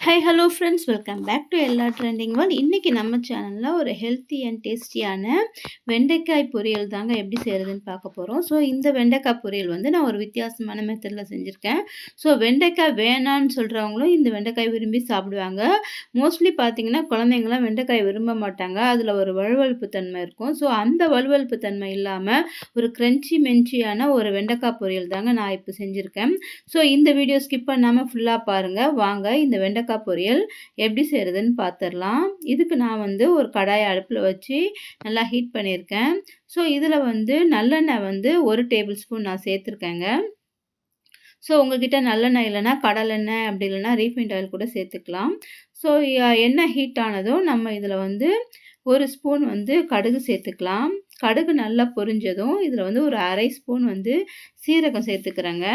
Hello friends, welcome back to எல்லா trending world. இன்றைக்கி நம்ம சேனலில் ஒரு ஹெல்த்தி அண்ட் டேஸ்டியான வெண்டைக்காய் பொரியல் தாங்க எப்படி செய்கிறதுன்னு பார்க்க போகிறோம். ஸோ இந்த வெண்டைக்காய் பொரியல் வந்து நான் ஒரு வித்தியாசமான மெத்தடில் செஞ்சுருக்கேன். ஸோ வெண்டைக்காய் வேணான்னு சொல்கிறவங்களும் இந்த வெண்டைக்காய் விரும்பி சாப்பிடுவாங்க. மோஸ்ட்லி பார்த்திங்கன்னா குழந்தைங்களாம் வெண்டைக்காய் விரும்ப மாட்டாங்க. அதில் ஒரு வழுவழுப்பு தன்மை இருக்கும். ஸோ அந்த வழுவழுப்பு தன்மை இல்லாமல் ஒரு க்ரன்ச்சி மென்ச்சியான ஒரு வெண்டைக்காய் பொரியல் தாங்க நான் இப்போ செஞ்சுருக்கேன். ஸோ இந்த வீடியோ ஸ்கிப் பண்ணாமல் ஃபுல்லாக பாருங்கள். வாங்க இந்த வெண்டைக்காய் பொரியல் எப்படி செய்கிறதுன்னு பார்த்துடலாம். இதுக்கு நான் வந்து ஒரு கடாயை அடுப்பில் வச்சு நல்லா ஹீட் பண்ணியிருக்கேன். ஸோ இதில் வந்து நல்லெண்ணெய் வந்து 1 டேபிள் ஸ்பூன் நான் சேர்த்துருக்கேங்க. ஸோ உங்கள்கிட்ட நல்லெண்ணெய் இல்லைன்னா கடலெண்ணெய், அப்படி இல்லைன்னா ரீஃபைண்ட் ஆயில் கூட சேர்த்துக்கலாம். ஸோ எண்ணெய் ஹீட் ஆனதும் நம்ம இதில் வந்து 1 ஸ்பூன் வந்து கடுகு சேர்த்துக்கலாம். கடுகு நல்லா பொரிஞ்சதும் இதில் வந்து ஒரு 1/2 ஸ்பூன் வந்து சீரகம் சேர்த்துக்கிறேங்க.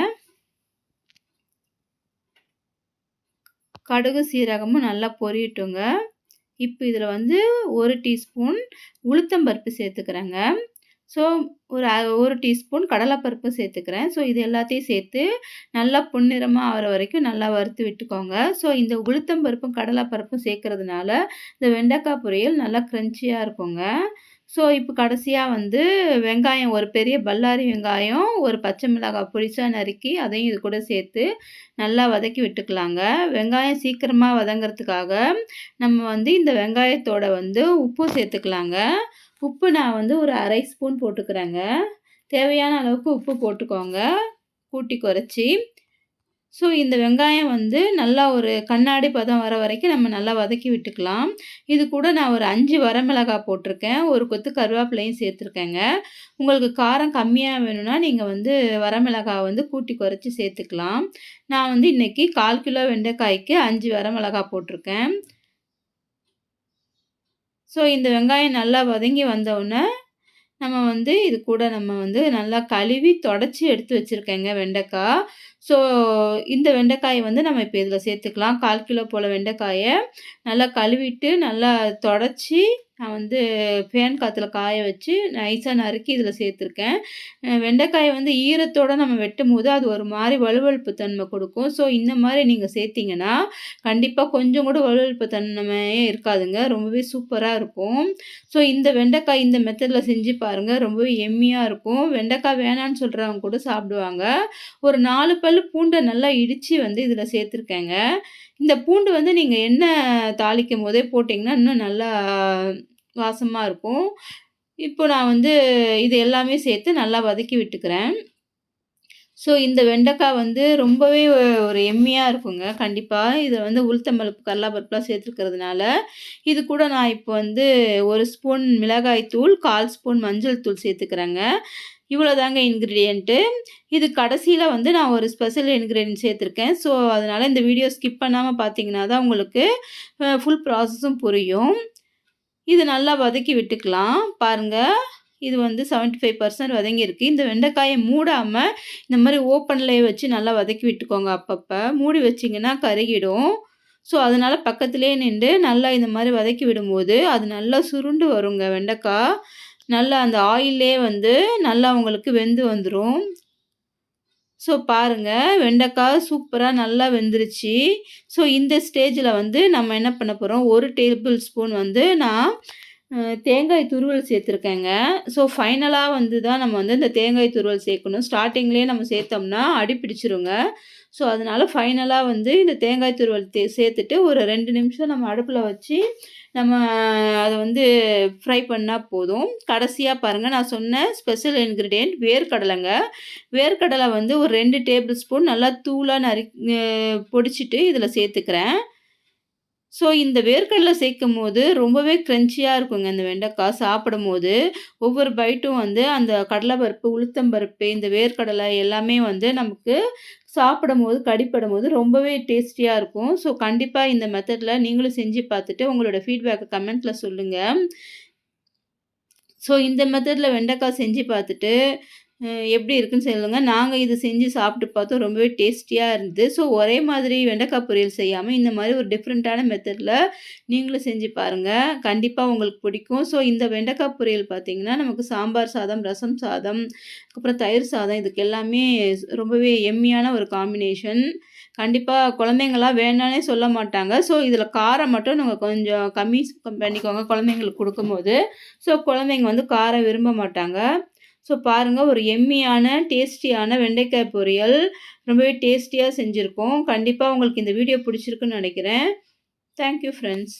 கடுகு சீரகமும் நல்லா பொரியட்டுங்க. இப்போ இதில் வந்து 1 டீஸ்பூன் உளுத்தம்பருப்பு சேர்த்துக்கிறேங்க. ஸோ ஒரு டீஸ்பூன் கடலைப்பருப்பு சேர்த்துக்கிறேன். ஸோ இது எல்லாத்தையும் சேர்த்து நல்லா பொன்னிறமாக ஆகிற வரைக்கும் நல்லா வறுத்து விட்டுக்கோங்க. ஸோ இந்த உளுத்தம்பருப்பும் கடலைப்பருப்பும் சேர்க்கறதுனால இந்த வெண்டைக்காய் பொரியல் நல்லா க்ரன்ச்சியாக இருக்குங்க. ஸோ இப்போ கடைசியாக வந்து வெங்காயம், ஒரு பெரிய பல்லாரி வெங்காயம், ஒரு பச்சை மிளகாய் பொடிசா நறுக்கி அதையும் இது கூட சேர்த்து நல்லா வதக்கி விட்டுக்கலாங்க. வெங்காயம் சீக்கிரமாக வதங்கிறதுக்காக நம்ம வந்து இந்த வெங்காயத்தோட வந்து உப்பு சேர்த்துக்கலாங்க. உப்பு நான் வந்து ஒரு 1/2 ஸ்பூன் போட்டுக்கிறேங்க. தேவையான அளவுக்கு உப்பு போட்டுக்கோங்க, கூட்டி குறைச்சி. ஸோ இந்த வெங்காயம் வந்து நல்லா ஒரு கண்ணாடி பதம் வர வரைக்கும் நம்ம நல்லா வதக்கி விட்டுக்கலாம். இது கூட நான் ஒரு 5 வரமிளகாய் போட்டிருக்கேன். ஒரு கொத்து கருவேப்பிலையும் சேர்த்துருக்கேங்க. உங்களுக்கு காரம் கம்மியாக வேணும்னா நீங்கள் வந்து வரமிளகாய் வந்து கூட்டி குறைச்சி சேர்த்துக்கலாம். நான் வந்து இன்றைக்கி 1/4 கிலோ வெண்டைக்காய்க்கு 5 வரமிளகாய் போட்டிருக்கேன். ஸோ இந்த வெங்காயம் நல்லா வதங்கி வந்தவுடனே நம்ம வந்து இது கூட நம்ம வந்து நல்லா கழுவி தொடச்சி எடுத்து வச்சுருக்கேங்க வெண்டைக்காய். ஸோ இந்த வெண்டைக்காயை வந்து நம்ம இப்போ இதில் சேர்த்துக்கலாம். 1/4 கிலோ போல் வெண்டைக்காயை நல்லா கழுவிட்டு நல்லா தொடச்சி நான் வந்து ஃபேன் காற்றுல காய வச்சு நைஸாக நறுக்கி இதில் சேர்த்துருக்கேன். வெண்டைக்காயை வந்து ஈரத்தோடு நம்ம வெட்டும்போது அது ஒரு மாதிரி வழுவழுப்பு தன்மை கொடுக்கும். ஸோ இந்த மாதிரி நீங்கள் சேர்த்திங்கன்னா கண்டிப்பாக கொஞ்சம் கூட வழுவழுப்பு தன்மையே இருக்காதுங்க. ரொம்பவே சூப்பராக இருக்கும். ஸோ இந்த வெண்டைக்காய் இந்த மெத்தடில் செஞ்சு பாருங்கள். ரொம்பவே எம்மியாக இருக்கும். வெண்டைக்காய் வேணான்னு சொல்கிறவங்க கூட சாப்பிடுவாங்க. ஒரு 4 பல் பூண்டை நல்லா இடித்து வந்து இதில் சேர்த்துருக்கேங்க. இந்த பூண்டு வந்து நீங்கள் எண்ணெய் தாளிக்கும் போதே போட்டிங்கன்னா இன்னும் நல்லா வாசமாக இருக்கும். இப்போ நான் வந்து இது எல்லாமே சேர்த்து நல்லா வதக்கி விட்டுக்கிறேன். ஸோ இந்த வெண்டைக்காய் வந்து ரொம்பவே ஒரு எம்மியாக இருக்குங்க. கண்டிப்பாக இதில் வந்து உளுத்தம்பருப்பு, கடலைப்பருப்புலாம் சேர்த்துருக்கிறதுனால. இது கூட நான் இப்போ வந்து 1 ஸ்பூன் மிளகாய் தூள், 1/4 ஸ்பூன் மஞ்சள் தூள் சேர்த்துக்கிறேங்க. இவ்வளோதாங்க இன்க்ரீடியண்ட்டு. இது கடைசியில் வந்து நான் ஒரு ஸ்பெஷல் இன்க்ரீடியன்ட் சேர்த்துருக்கேன். ஸோ அதனால் இந்த வீடியோ ஸ்கிப் பண்ணாமல் பார்த்தீங்கன்னா தான் உங்களுக்கு ஃபுல் ப்ராசஸும் புரியும். இது நல்லா வதக்கி விட்டுக்கலாம். பாருங்கள், இது வந்து 75% வதங்கியிருக்கு. இந்த வெண்டைக்காயை மூடாமல் இந்த மாதிரி ஓப்பன்லேயே வச்சு நல்லா வதக்கி விட்டுக்கோங்க. அப்பப்போ மூடி வச்சிங்கன்னா கருகிடும். ஸோ அதனால் பக்கத்துலேயே நின்று நல்லா இந்த மாதிரி வதக்கி விடும்போது அது நல்லா சுருண்டு வருங்க வெண்டைக்காய். நல்லா அந்த ஆயிலே வந்து நல்லா உங்களுக்கு வெந்து வந்துடும். ஸோ பாருங்கள், வெண்டைக்காய் சூப்பராக நல்லா வெந்துருச்சு. ஸோ இந்த ஸ்டேஜில் வந்து நம்ம என்ன பண்ண போகிறோம், 1 டேபிள் ஸ்பூன் வந்து நான் தேங்காய் துருவல் சேர்த்துருக்கேங்க. ஸோ ஃபைனலாக வந்து தான் நம்ம வந்து இந்த தேங்காய் துருவல் சேர்க்கணும். ஸ்டார்டிங்லேயே நம்ம சேர்த்தோம்னா அடி பிடிச்சிருங்க. ஸோ அதனால் ஃபைனலாக வந்து இந்த தேங்காய் துருவல் சேர்த்துட்டு ஒரு 2 நிமிஷம் நம்ம அடுப்பில் வச்சு நம்ம அதை வந்து ஃப்ரை பண்ணால் போதும். கடைசியாக பாருங்கள், நான் சொன்ன ஸ்பெஷல் இன்க்ரீடியன்ட் வேர்க்கடலைங்க. வேர்க்கடலை வந்து ஒரு 2 டேபிள் ஸ்பூன் நல்லா தூளாக பொடிச்சிட்டு இதில் சேர்த்துக்கிறேன். ஸோ இந்த வேர்க்கடலை சேர்க்கும்போது ரொம்பவே க்ரன்ச்சியாக இருக்குங்க இந்த வெண்டைக்காய். சாப்பிடும்போது ஒவ்வொரு பைட்டும் வந்து அந்த கடலைப்பருப்பு, உளுத்தம்பருப்பு, இந்த வேர்க்கடலை எல்லாமே வந்து நமக்கு சாப்பிடும்போது கடிப்படும்போது ரொம்பவே டேஸ்டியாக இருக்கும். ஸோ கண்டிப்பாக இந்த மெத்தடில் நீங்களும் செஞ்சு பார்த்துட்டு உங்களோட ஃபீட்பேக்கை கமெண்ட்டில் சொல்லுங்கள். ஸோ இந்த மெத்தடில் வெண்டைக்காய் செஞ்சு பார்த்துட்டு எப்படி இருக்குன்னு சொல்லுங்க. நாங்கள் இது செஞ்சு சாப்பிட்டு பார்த்தோம். ரொம்பவே டேஸ்டியாக இருந்தது. ஸோ ஒரே மாதிரி வெண்டைக்காய் பொரியல் செய்யாமல் இந்த மாதிரி ஒரு டிஃப்ரெண்ட்டான மெத்தடில் நீங்களும் செஞ்சு பாருங்கள். கண்டிப்பாக உங்களுக்கு பிடிக்கும். ஸோ இந்த வெண்டைக்காய் பொரியல் பார்த்திங்கன்னா நமக்கு சாம்பார் சாதம், ரசம் சாதம், அப்புறம் தயிர் சாதம் இதுக்கு எல்லாமே ரொம்பவே எம்மியான ஒரு காம்பினேஷன். கண்டிப்பா குழந்தைங்கலாம் வேணான்னே சொல்ல மாட்டாங்க. ஸோ இதில காரம் மட்டும் நாங்க கொஞ்சம் கம்மி பண்ணிக்கோங்க குழந்தைங்களுக்கு குடுக்கும்போது. ஸோ குழந்தைங்க வந்து காரம் விரும்ப மாட்டாங்க. ஸோ பாருங்க ஒரு எம்மியான, டேஸ்டியான வெண்டைக்காய் பொரியல் ரொம்பவே டேஸ்டியா செஞ்சிருக்கோம். கண்டிப்பா உங்களுக்கு இந்த வீடியோ பிடிச்சிருக்குன்னு நெனைக்கிறேன். Thank you friends.